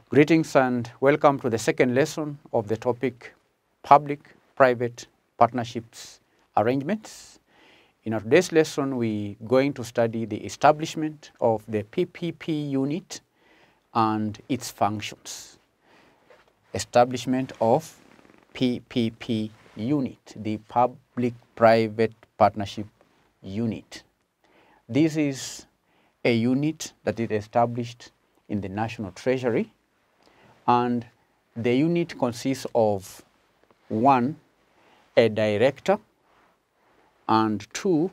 Greetings and welcome to the second lesson of the topic Public-Private Partnerships Arrangements. In our today's lesson, we're going to study the establishment of the PPP unit and its functions. Establishment of PPP unit, the Public-Private Partnership Unit. This is a unit that is established in the National Treasury, and the unit consists of 1, a director, and 2,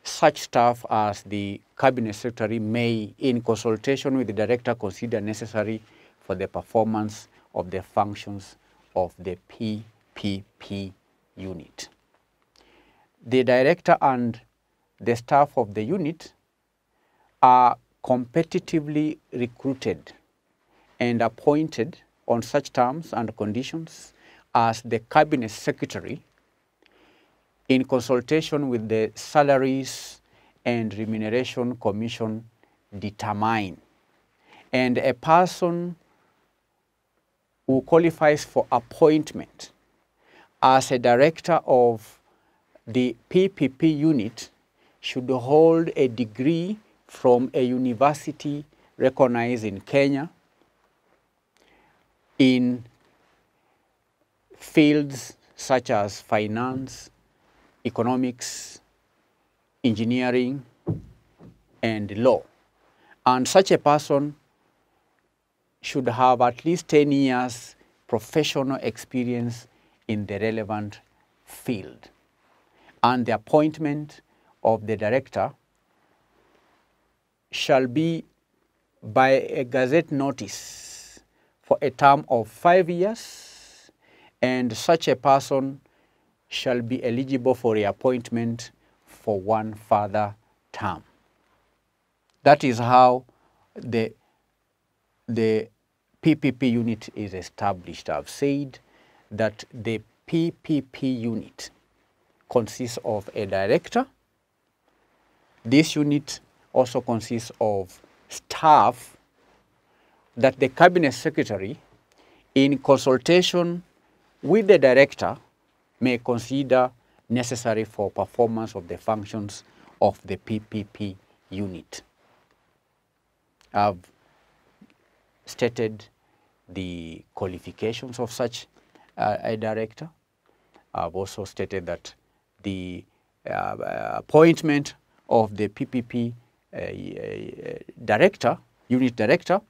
such staff as the Cabinet Secretary may, in consultation with the director, consider necessary for the performance of the functions of the PPP unit. The director and the staff of the unit are competitively recruited and appointed on such terms and conditions as the Cabinet Secretary, in consultation with the Salaries and Remuneration Commission, determine. And a person who qualifies for appointment as a director of the PPP unit should hold a degree from a university recognized in Kenya in fields such as finance, economics, engineering, and law. And such a person should have at least 10 years professional experience in the relevant field. And the appointment of the director shall be by a gazette notice for a term of 5 years, and such a person shall be eligible for reappointment for 1 further term. That is how the PPP unit is established. I've said that the PPP unit consists of a director. This unit also consists of staff that the Cabinet Secretary, in consultation with the director, may consider necessary for performance of the functions of the PPP unit. I've stated the qualifications of such a director. I've also stated that the appointment of the PPP director, unit director,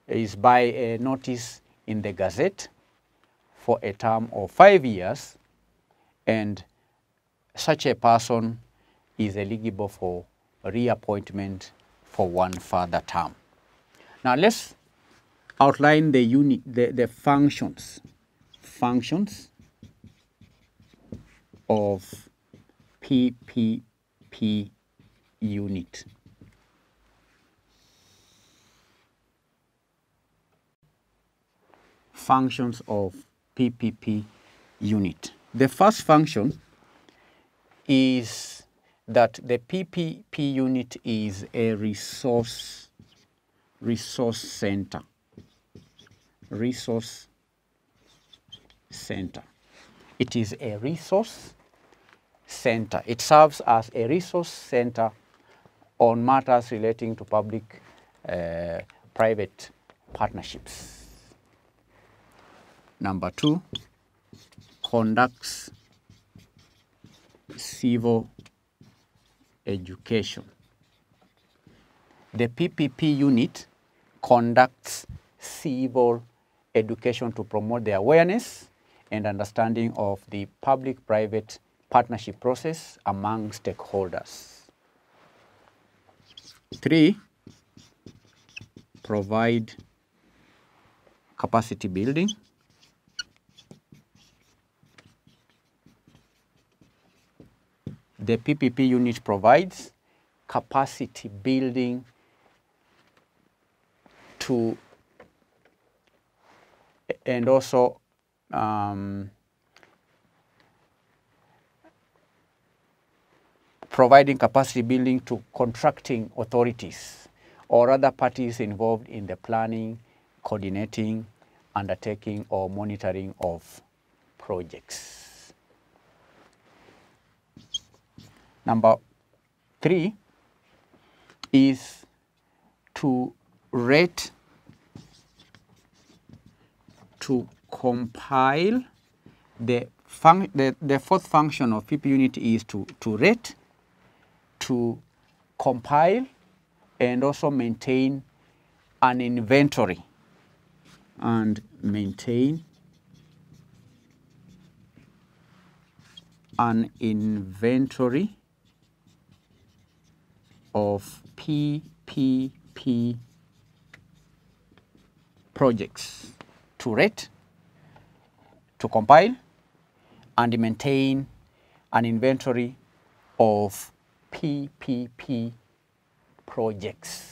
is by a notice in the Gazette for a term of 5 years, and such a person is eligible for reappointment for 1 further term. Now let's outline the unit, the functions of PPP unit. Functions of PPP unit. The first function is that the PPP unit is a resource center. Resource center. It is a resource center. It serves as a resource center on matters relating to public-private partnerships. Number 2, conducts civil education. The PPP unit conducts civil education to promote the awareness and understanding of the public-private partnership process among stakeholders. 3, provide capacity building. The PPP unit provides capacity building to, and also providing capacity building to contracting authorities or other parties involved in the planning coordinating, undertaking, or monitoring of projects. Number 3 is to rate, to compile. The fourth function of PPP unit is to rate, to compile, and also maintain an inventory, and maintain an inventory of PPP projects. To rate, to compile, and maintain an inventory of PPP projects.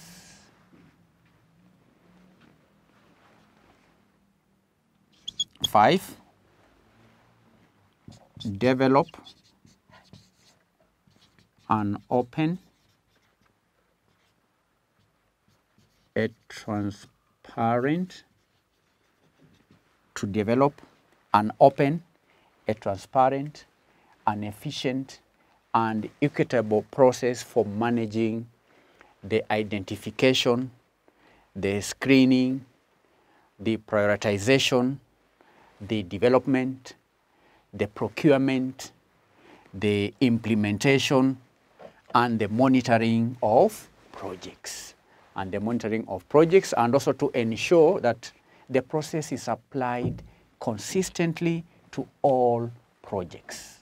Five, develop an open, a transparent, to develop an open, a transparent, an efficient, and equitable process for managing the identification, the screening, the prioritization, the development, the procurement, the implementation, and the monitoring of projects. And also to ensure that the process is applied consistently to all projects.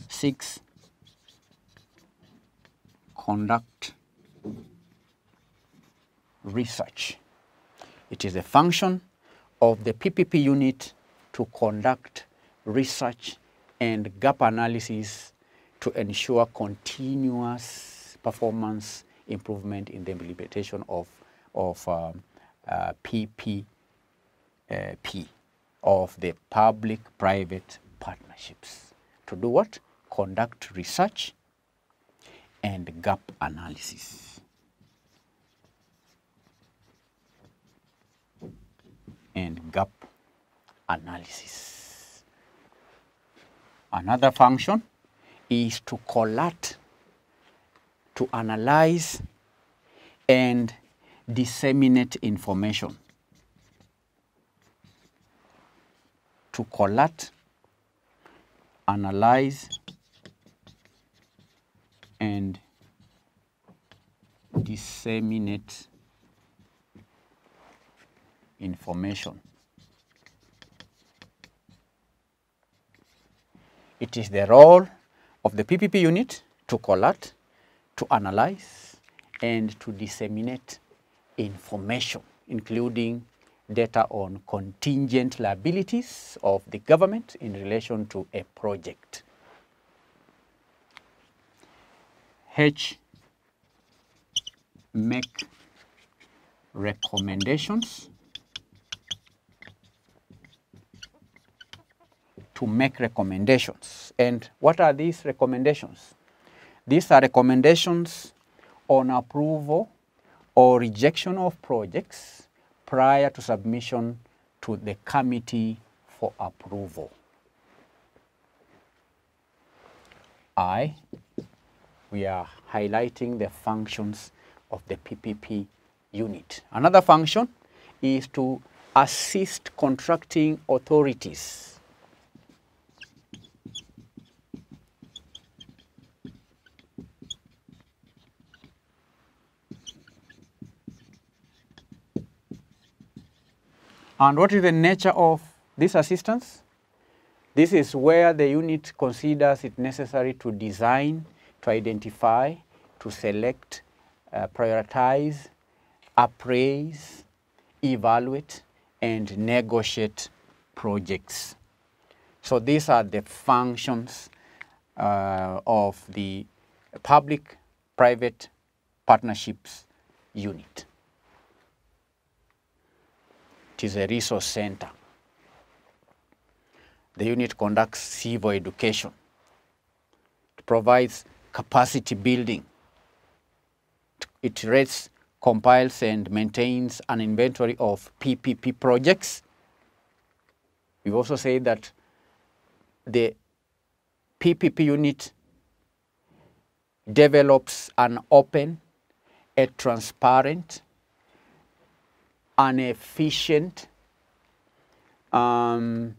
6, conduct research. It is a function of the PPP unit to conduct research and gap analysis to ensure continuous performance improvement in the implementation of PPP, of the public-private partnerships. To do what? Conduct research and gap analysis. Another function is to collate, to analyze, and disseminate information. To collate, analyze, and disseminate information. It is the role of the PPP unit to collate, to analyze, and to disseminate information, including data on contingent liabilities of the government in relation to a project. H, make recommendations. To make recommendations. And what are these recommendations? These are recommendations on approval or rejection of projects prior to submission to the committee for approval. We are highlighting the functions of the PPP unit. Another function is to assist contracting authorities. And what is the nature of this assistance? This is where the unit considers it necessary to design, to identify, to select, prioritize, appraise, evaluate, and negotiate projects. So these are the functions of the public-private partnerships unit. It is a resource center. The unit conducts civil education. It provides capacity building. It rates compiles and maintains an inventory of PPP projects. We've also said that the PPP unit develops an open, a transparent, an efficient, and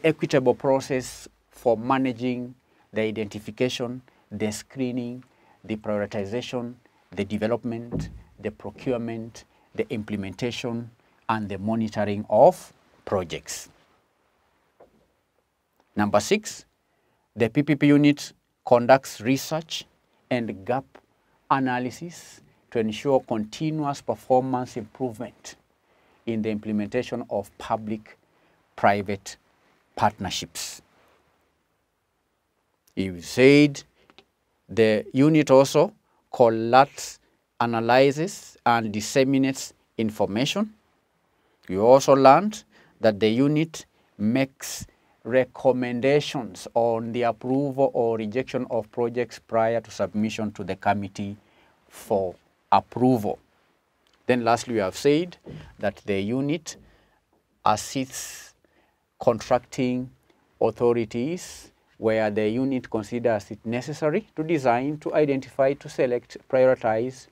equitable process for managing the identification, the screening, the prioritization, the development, the procurement, the implementation, and the monitoring of projects. Number 6, the PPP unit conducts research and gap analysis to ensure continuous performance improvement in the implementation of public-private partnerships. You said the unit also collects, analyzes, and disseminates information. You also learned that the unit makes recommendations on the approval or rejection of projects prior to submission to the committee for approval. Then lastly, we have said that the unit assists contracting authorities where the unit considers it necessary to design, to identify, to select, prioritize,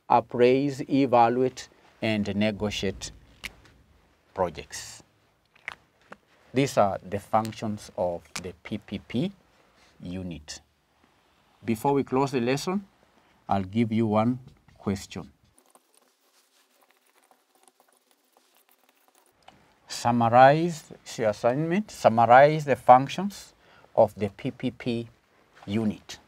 appraise, evaluate, and negotiate projects. These are the functions of the PPP unit. Before we close the lesson, I'll give you one question. Summarize the assignment, summarize the functions of the PPP unit.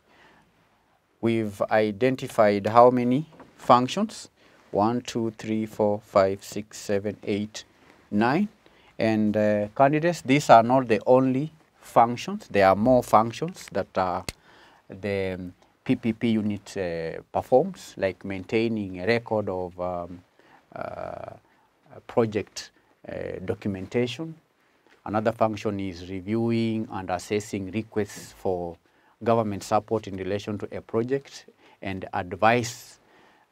We've identified how many functions? 1, 2, 3, 4, 5, 6, 7, 8, 9. And candidates, these are not the only functions. There are more functions that the PPP unit performs, like maintaining a record of project documentation. Another function is reviewing and assessing requests for government support in relation to a project and advise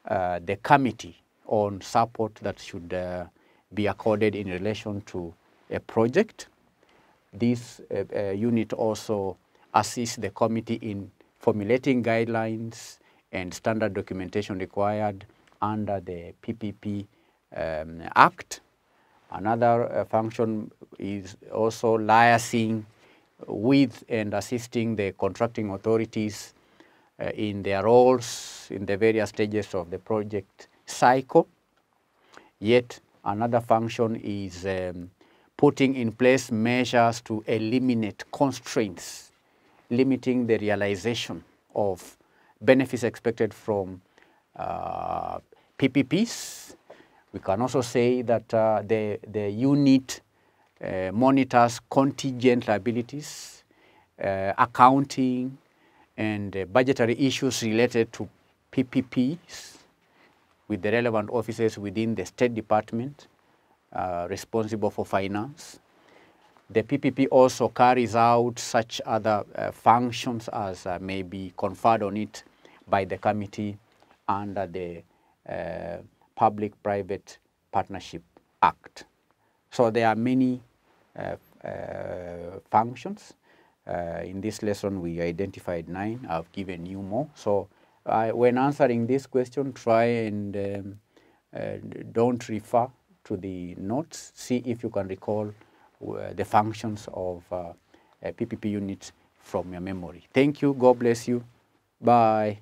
the committee on support that should be accorded in relation to a project. This unit also assists the committee in formulating guidelines and standard documentation required under the PPP Act. Another function is also liaising with and assisting the contracting authorities in their roles in the various stages of the project cycle. Yet another function is putting in place measures to eliminate constraints, limiting the realization of benefits expected from PPPs. We can also say that the unit monitors contingent liabilities, accounting, and budgetary issues related to PPPs with the relevant officers within the State Department responsible for finance. The PPP also carries out such other functions as may be conferred on it by the committee under the Public-Private Partnership Act. So there are many functions. In this lesson, we identified 9. I've given you more. So when answering this question, try and don't refer to the notes. See if you can recall the functions of a PPP unit from your memory. Thank you. God bless you. Bye.